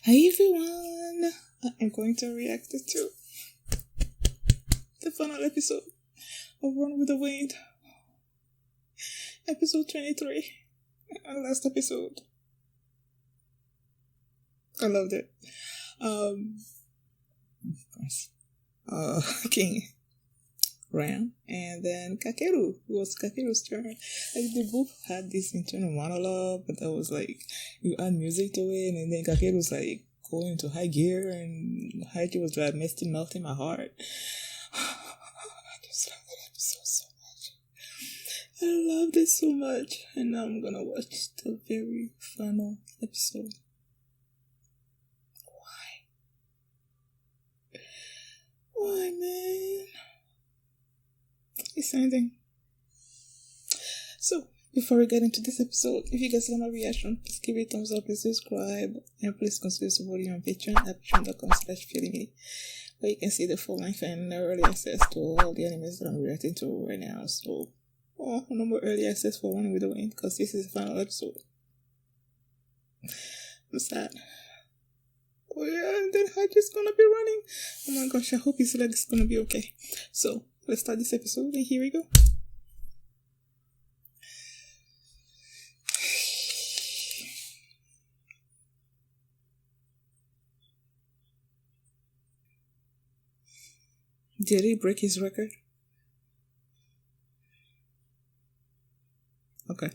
Hi everyone! I'm going to react to the final episode of Run with the Wind, episode 23, our last episode. I loved it. King ran, and then Kakeru. It was Kakeru's turn. Like, they both had this internal monologue, but that was like, you add music to it, and then Kakeru's like going into high gear, and Haiji was like melting my heart. I just love that episode so much. I loved it so much, and now I'm gonna watch the very final episode. Why, man? It's anything. So, before we get into this episode, if you guys want a reaction, please give it a thumbs up, please subscribe, and please consider supporting on Patreon at patreon.com/feelingme, where you can see the full length and early access to all the animes that I'm reacting to right now. So, no more early access for Running with the Wind, because this is the final episode. I'm sad. Oh yeah, and then Haji's gonna be running. Oh my gosh, I hope his leg is gonna be okay. So, let's start this episode, and here we go. Did he break his record? Okay.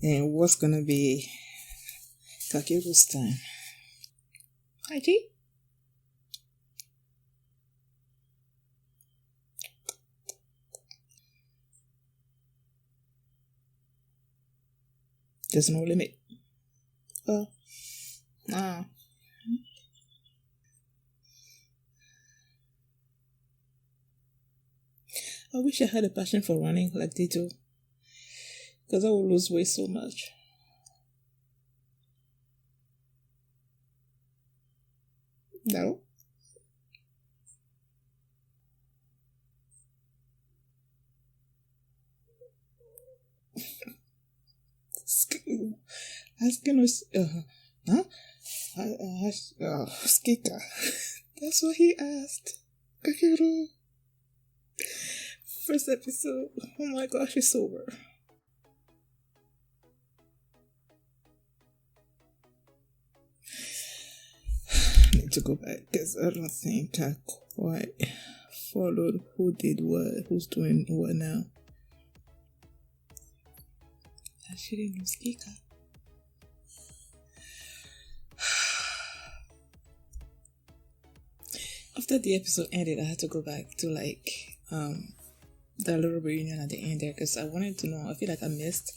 And what's gonna be Kakeru's time? Haji? There's no limit. I wish I had a passion for running like they do, because I would lose weight so much. No? Skika. That's what he asked. Kakeru. First episode. Oh my gosh, he's sober. I need to go back because I don't think I quite followed who did what, who's doing what now. I shouldn't know Skika. After the episode ended, I had to go back to the little reunion at the end there, because I wanted to know. I feel like I missed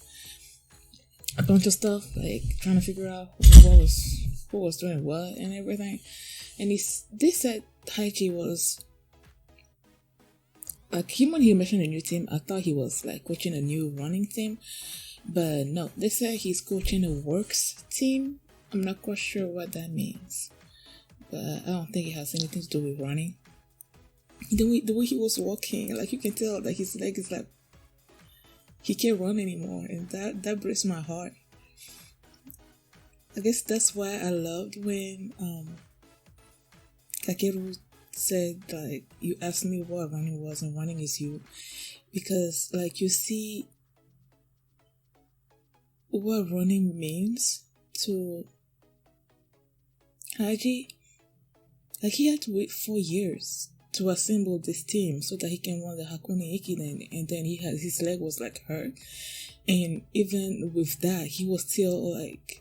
a bunch of stuff, like trying to figure out who was doing what and everything. And they said Haiji was like, when he mentioned a new team, I thought he was like coaching a new running team, but no, they said he's coaching a works team. I'm not quite sure what that means, but I don't think it has anything to do with running. The way he was walking, like, you can tell that his leg is like, he can't run anymore, and that breaks my heart. I guess that's why I loved when Kakeru said, like, you asked me what running was, and running is you, because like, you see what running means to Haji. Like, he had to wait 4 years to assemble this team so that he can run the Hakone Ikiden, and then his leg was like hurt, and even with that, he was still like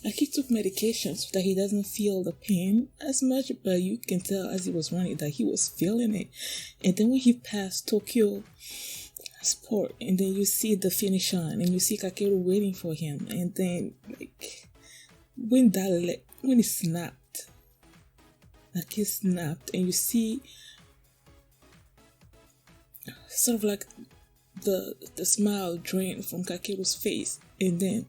he took medication so that he doesn't feel the pain as much, but you can tell as he was running that he was feeling it. And then when he passed Tokyo Sport, and then you see the finish line, and you see Kakeru waiting for him, and then like, when he snapped, like he snapped, and you see sort of like the smile drain from Kakeru's face, and then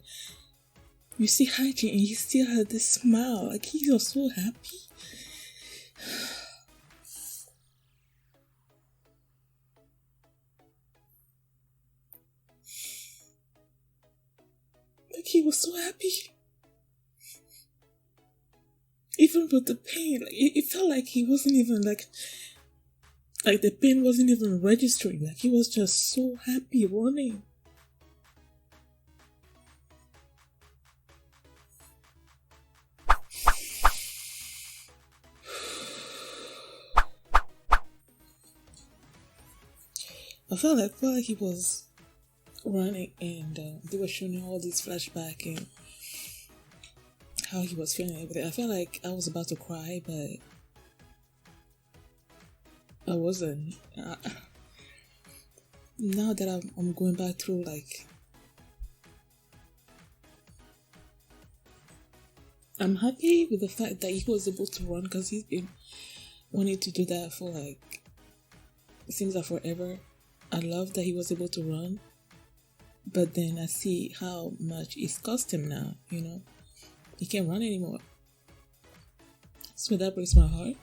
you see Haji and he still had this smile, like he was so happy. Like he was so happy. Even with the pain, like it felt like he wasn't even like the pain wasn't even registering. Like he was just so happy running. I felt like he was running, and they were showing all these flashback and how he was feeling and everything. I felt like I was about to cry, but I wasn't. Now that I'm going back through, like, I'm happy with the fact that he was able to run, because he's been wanting to do that for like, it seems like forever. I love that he was able to run, but then I see how much it's cost him now, He can't run anymore. So that breaks my heart.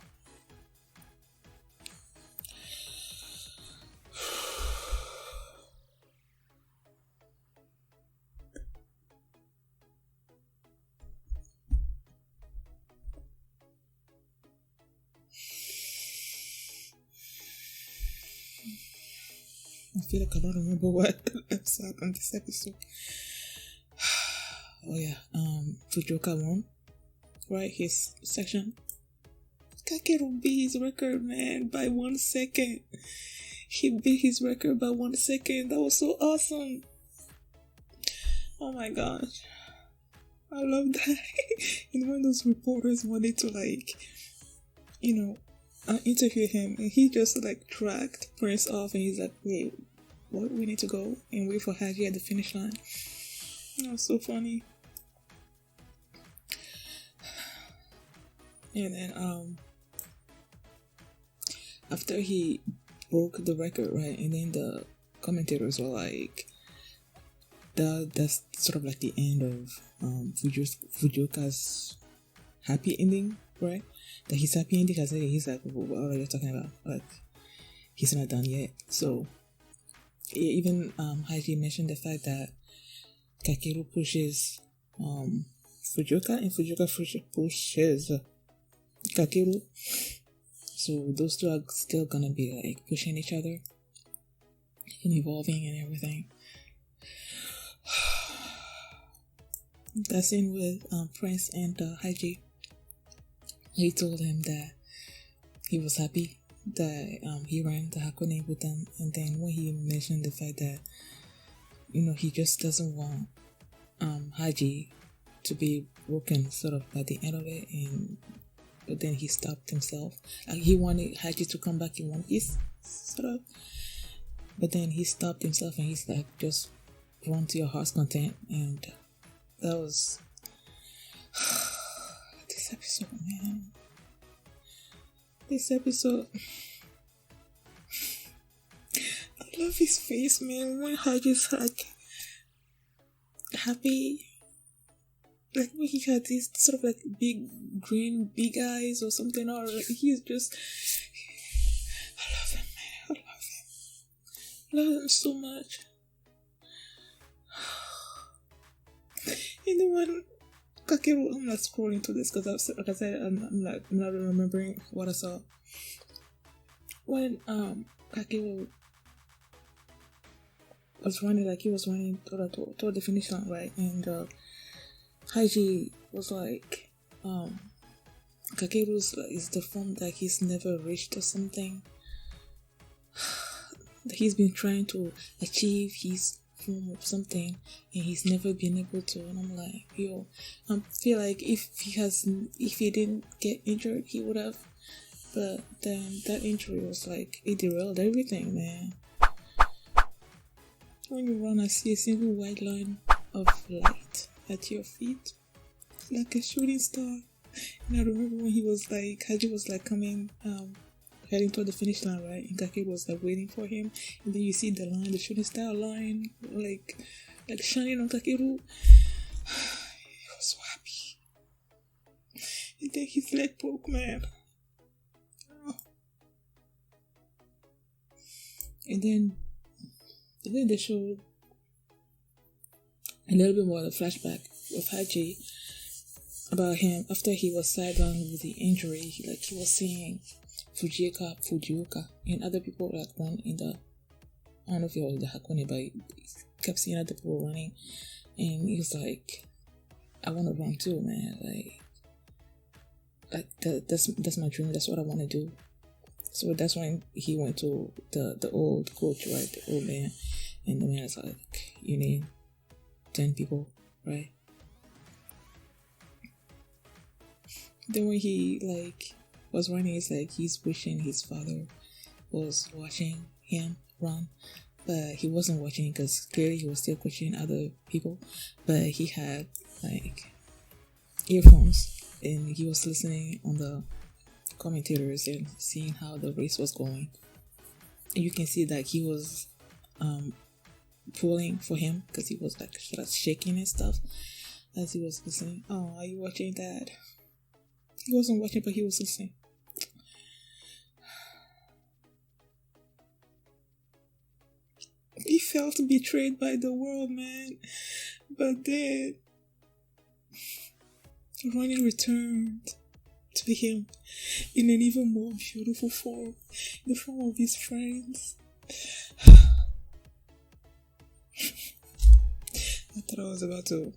I feel like I don't remember what episode on this episode. Oh yeah, Fujioka won, right? His section. Kakeru beat his record, man, by 1 second. He beat his record by 1 second. That was so awesome. Oh my gosh, I love that. And when those reporters wanted to interview him, and he just tracked Prince off, and he's like, "Wait, what? We need to go and wait for Haji at the finish line." That was so funny. And then after he broke the record, right, and then the commentators were like, that's sort of like the end of Fujioka's happy ending, right? That his happy ending, because he's like, what are you talking about? Like, he's not done yet. So even Haji mentioned the fact that Kakeru pushes Fujioka, and Fujioka pushes Kakeru. So those two are still gonna be pushing each other and evolving and everything. That scene with Prince and Haji, he told him that he was happy that he ran the Hakone with them, and then when he mentioned the fact that he just doesn't want Haji to be broken sort of by the end of it, but then he stopped himself. He wanted Haji to come back in one piece, sort of, but then he stopped himself and he's like, just run to your heart's content. And that was this episode, man. This episode, I love his face, man. When Haji's happy, when he had these sort of big green big eyes or something, or he's just, I love him, man. I love him so much. And then when Kakeru, I'm not scrolling through this because like I said, I'm not remembering what I saw. When Kakeru was running, he was running toward the finish line, right? And Haji was like, Kakeru's is the form that he's never reached or something. That he's been trying to achieve his form of something and he's never been able to. And I'm like, yo, I feel like if he didn't get injured, he would have. But then that injury was it derailed everything, man. When you run, I see a single white line of light at your feet, like a shooting star. And I remember when Haji was coming, heading toward the finish line, right? And Kakeru was waiting for him, and then you see the line, the shooting star line, shining on Kakeru. And then his leg broke, man. Oh. And then they showed a little bit more of the flashback of Haji about him after he was sidelined with the injury. He was seeing Fujioka, and other people like run in the. I don't know if it was the Hakone, but he kept seeing other people running, and he was like, "I want to run too, man! That's my dream. That's what I want to do." So that's when he went to the old coach, right? The old man, and the man is like, "You need 10 people, right?" Then when he was running, it's like he's wishing his father was watching him run, but he wasn't watching because clearly he was still coaching other people. But he had earphones and he was listening on the commentators and seeing how the race was going. And you can see that he was pulling for him because he was like shaking and stuff as he was listening. "Oh, are you watching that?" He wasn't watching, but he was listening. He felt betrayed by the world, man. But then running returned to him in an even more beautiful form, in the form of his friends. I thought I was about to.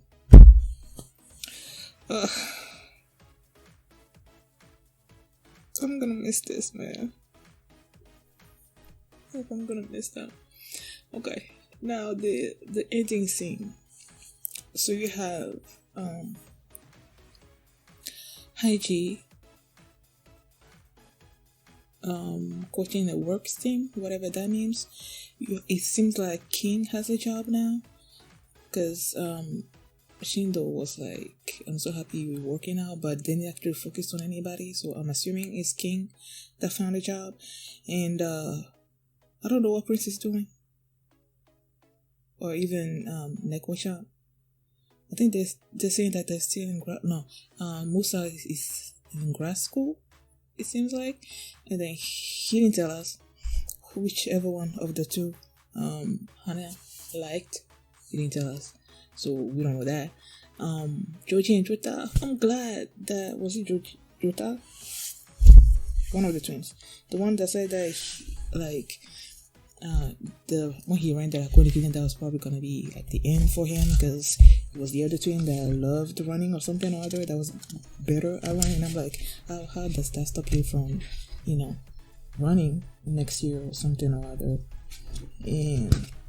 I'm gonna miss this, man. I hope I'm gonna miss them. Okay, now the ending scene. So you have Haiji coaching the works team, whatever that means. It seems like King has a job now because Shindo was like, "I'm so happy you're working out," but didn't actually focus on anybody. So I'm assuming it's King that found a job, and I don't know what Prince is doing, or even Neko-chan. I think they're saying that they're still in Musa is in grad school, it seems like, and then he didn't tell us whichever one of the two Hana liked. He didn't tell us, so we don't know that. Joji and Jota, I'm glad that was it Jota, one of the twins, the one that said that when he ran the Aquatic, that was probably gonna be like the end for him because it was the other twin that loved running or something or other that was better at running. And I'm like, how does that stop you from, running next year or something or other?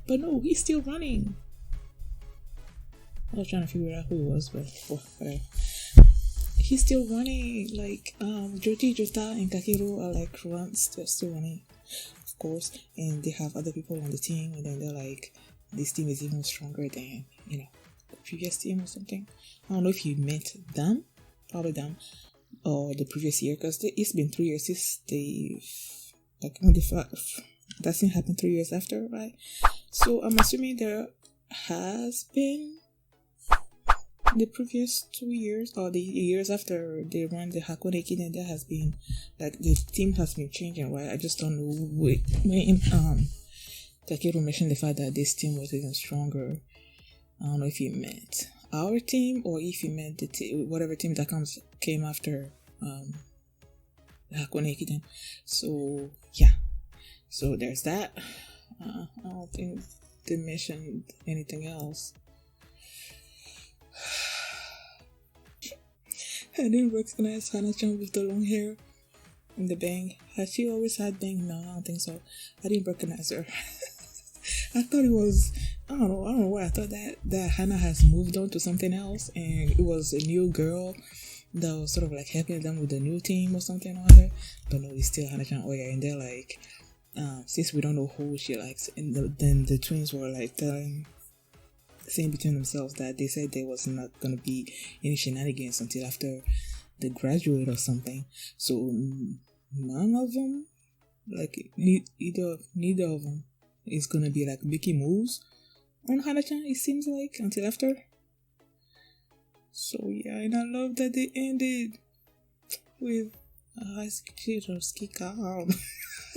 But no, he's still running. I was trying to figure out who it was, but whatever. He's still running. Joji, Jota, and Kakeru are still running, of course, and they have other people on the team, and then they're like, this team is even stronger than the previous team or something. I don't know if you meant them, probably them, or the previous year, because it's been 3 years since that thing happened 3 years after, right? So I'm assuming there has been the previous 2 years or the years after they ran the Hakone Kiden, there has been the team has been changing, right? I just don't know when Takeru mentioned the fact that this team was even stronger. I don't know if he meant our team or if he meant whatever team that came after Hakone Kiden. So yeah, so there's that. I don't think they mentioned anything else. I didn't recognize Hana-chan with the long hair and the bang. Has she always had bang? No, I don't think so. I didn't recognize her. I thought it was, I don't know why I thought that Hana has moved on to something else and it was a new girl that was sort of like helping them with the new team or something or other. But no, it's still Hana-chan Oya, and they're like, since we don't know who she likes, and then the twins were like saying between themselves that they said there was not gonna be any shenanigans until after the graduate or something. So none of them, neither of them is gonna be making moves on Hana-chan, it seems like, until after. So yeah, and I love that they ended with Kika.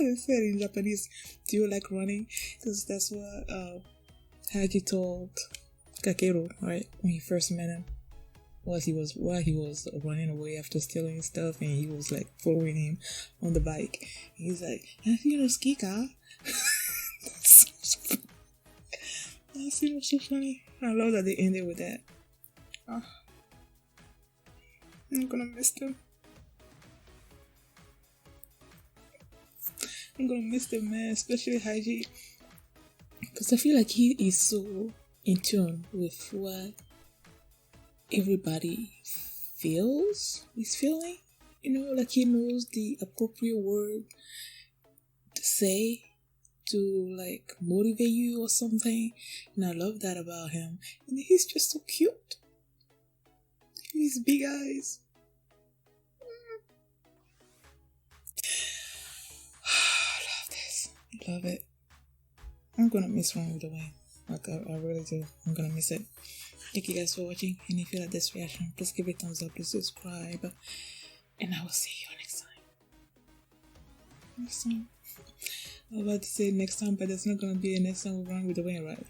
I said in Japanese, do you like running? Because that's what Haji told Kakeru, right, when he first met him. While he was running away after stealing his stuff, and he was like following him on the bike. He's like, Kika. That's so funny. I love that they ended with that. Oh, I'm gonna miss them. I'm gonna miss them, man, especially Haji. Because I feel like he is so in tune with what everybody is feeling. Like he knows the appropriate word to say to like motivate you or something. And I love that about him. And he's just so cute. His big eyes. I love this. I love it. I'm gonna miss Run with the Wind. Like I really do. I'm gonna miss it. Thank you guys for watching. And if you like this reaction, please give it a thumbs up, please subscribe. And I will see you next time. I was about to say next time, but there's not gonna be a next time with Run with the Wind, right?